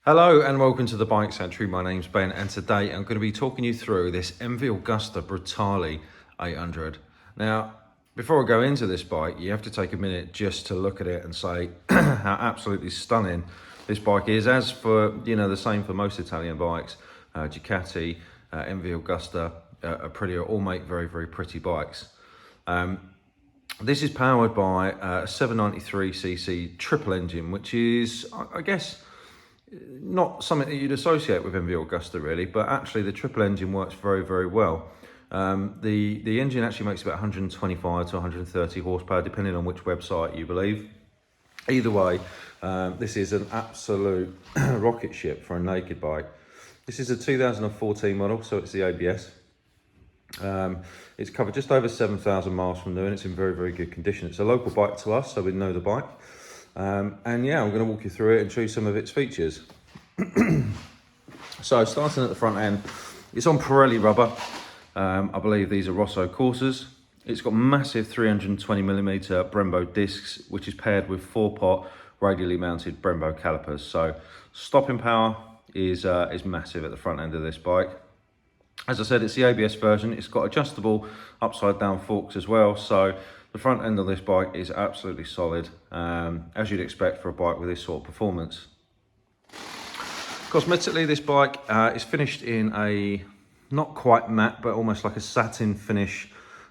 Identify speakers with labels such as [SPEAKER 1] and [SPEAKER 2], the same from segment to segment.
[SPEAKER 1] Hello and welcome to the Bike Sanctuary. My name's Ben and today I'm going to be talking you through this MV Augusta Brutale 800. Now, before I go into this bike, you have to take a minute just to look at it and say how absolutely stunning this bike is. As for, the same for most Italian bikes, Ducati, MV Augusta, Aprilia all make very, very pretty bikes. This is powered by a 793cc triple engine, which is, I guess, not something that you'd associate with MV Augusta really, but actually the triple engine works very, very well. The engine actually makes about 125 to 130 horsepower, depending on which website you believe. Either way, this is an absolute rocket ship for a naked bike. This is a 2014 model, so it's the ABS. It's covered just over 7,000 miles from new and it's in very, very good condition. It's a local bike to us, so we know the bike. And yeah, I'm going to walk you through it and show you some of its features. So starting at the front end, it's on Pirelli rubber. I believe these are Rosso coursers. It's got massive 320mm Brembo discs, which is paired with 4-pot radially mounted Brembo calipers. So stopping power is massive at the front end of this bike. As I said, it's the ABS version. It's got adjustable upside down forks as well. So the front end of this bike is absolutely solid, as you'd expect for a bike with this sort of performance. Cosmetically, this bike is finished in a not quite matte, but almost like a satin finish,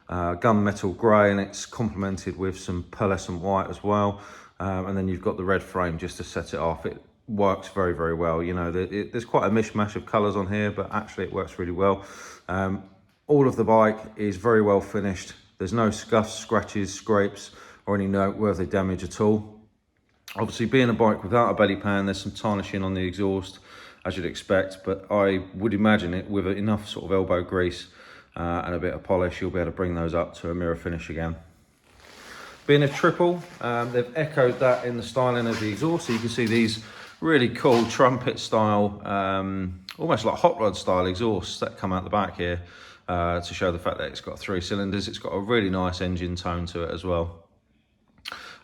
[SPEAKER 1] gunmetal grey, and it's complemented with some pearlescent white as well. And then you've got the red frame just to set it off. It works very, very well. There's quite a mishmash of colours on here, but actually it works really well. All of the bike is very well finished. There's no scuffs, scratches, scrapes, or any noteworthy damage at all. Obviously, being a bike without a belly pan, there's some tarnishing on the exhaust, as you'd expect, but I would imagine it with enough sort of elbow grease and a bit of polish, you'll be able to bring those up to a mirror finish again. Being a triple, they've echoed that in the styling of the exhaust, so you can see these really cool trumpet style, almost like hot rod style exhausts that come out the back here. To show the fact that it's got 3 cylinders. It's got a really nice engine tone to it as well.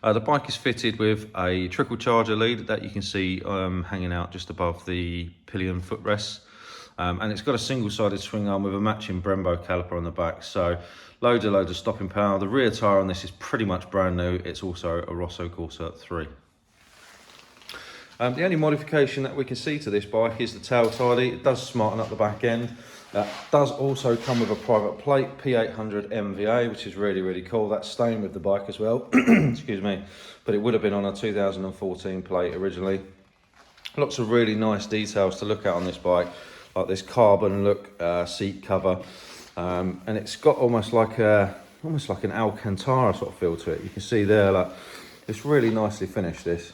[SPEAKER 1] The bike is fitted with a trickle charger lead that you can see hanging out just above the pillion footrests. And it's got a single-sided swing arm with a matching Brembo caliper on the back. So loads of stopping power. The rear tyre on this is pretty much brand new. It's also a Rosso Corsa 3. The only modification that we can see to this bike is the tail tidy. It does smarten up the back end. That does also come with a private plate, P800 MVA, which is really, really cool. That's staying with the bike as well, excuse me, but it would have been on a 2014 plate originally. Lots of really nice details to look at on this bike, like this carbon look seat cover, and it's got almost like an Alcantara sort of feel to it. You can see there, like, it's really nicely finished, this.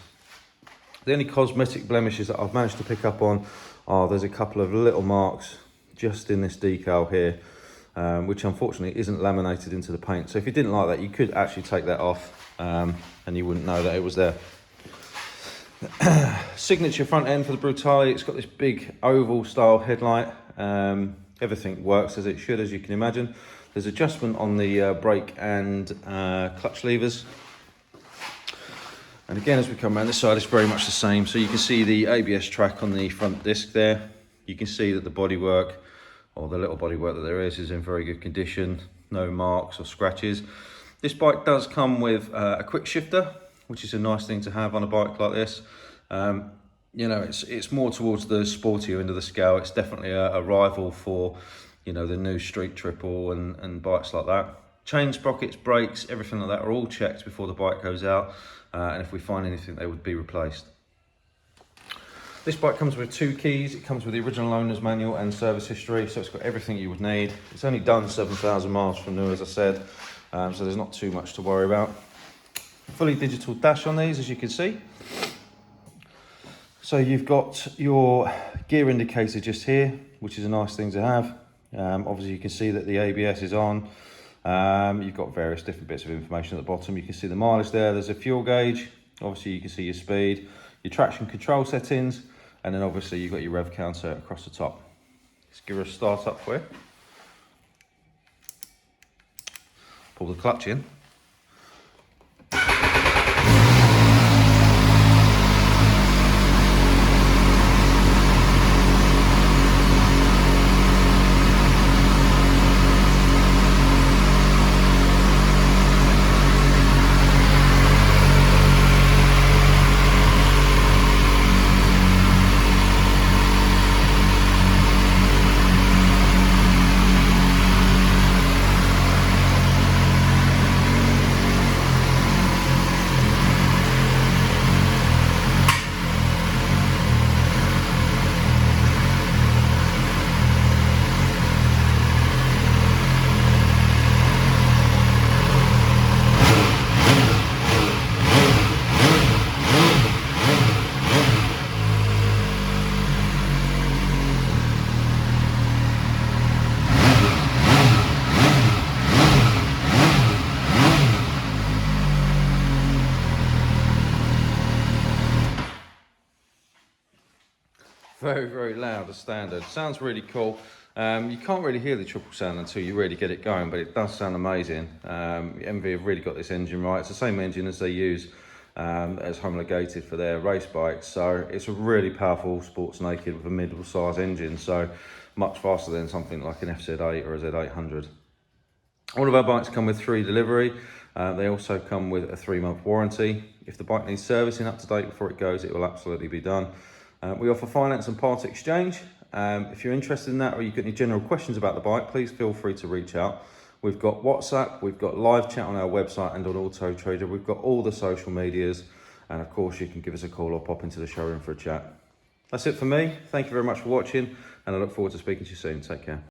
[SPEAKER 1] The only cosmetic blemishes that I've managed to pick up on are there's a couple of little marks just in this decal here, which unfortunately isn't laminated into the paint. So if you didn't like that, you could actually take that off and you wouldn't know that it was there. Signature front end for the Brutale. It's got this big oval style headlight. Everything works as it should, as you can imagine. There's adjustment on the brake and clutch levers. And again, as we come around this side, it's very much the same. So you can see the ABS track on the front disc there. You can see that the bodywork, or the little bodywork that there is in very good condition. No marks or scratches. This bike does come with a quick shifter, which is a nice thing to have on a bike like this. It's more towards the sportier end of the scale. It's definitely a rival for, the new street triple and bikes like that. Chain sprockets, brakes, everything like that are all checked before the bike goes out. And if we find anything, they would be replaced. This bike comes with 2 keys. It comes with the original owner's manual and service history, so it's got everything you would need. It's only done 7,000 miles from new, as I said, so there's not too much to worry about. Fully digital dash on these, as you can see. So you've got your gear indicator just here, which is a nice thing to have. Obviously you can see that the ABS is on. You've got various different bits of information at the bottom. You can see the mileage there. There's a fuel gauge. Obviously you can see your speed, your traction control settings, and then obviously you've got your rev counter across the top. Let's give her a start up for you. Pull the clutch in. very loud as standard. Sounds really cool. You can't really hear the triple sound until you really get it going, but it does sound amazing. MV have really got this engine right. It's the same engine as they use as homologated for their race bikes. So it's a really powerful sports naked with a middle size engine. So much faster than something like an FZ8 or a Z800. All of our bikes come with free delivery. They also come with a 3-month warranty. If the bike needs servicing up to date before it goes, it will absolutely be done. We offer finance and part exchange. If you're interested in that or you've got any general questions about the bike, please feel free to reach out. We've got WhatsApp, we've got live chat on our website and on Auto Trader. We've got all the social medias. And of course, you can give us a call or pop into the showroom for a chat. That's it for me. Thank you very much for watching, and I look forward to speaking to you soon. Take care.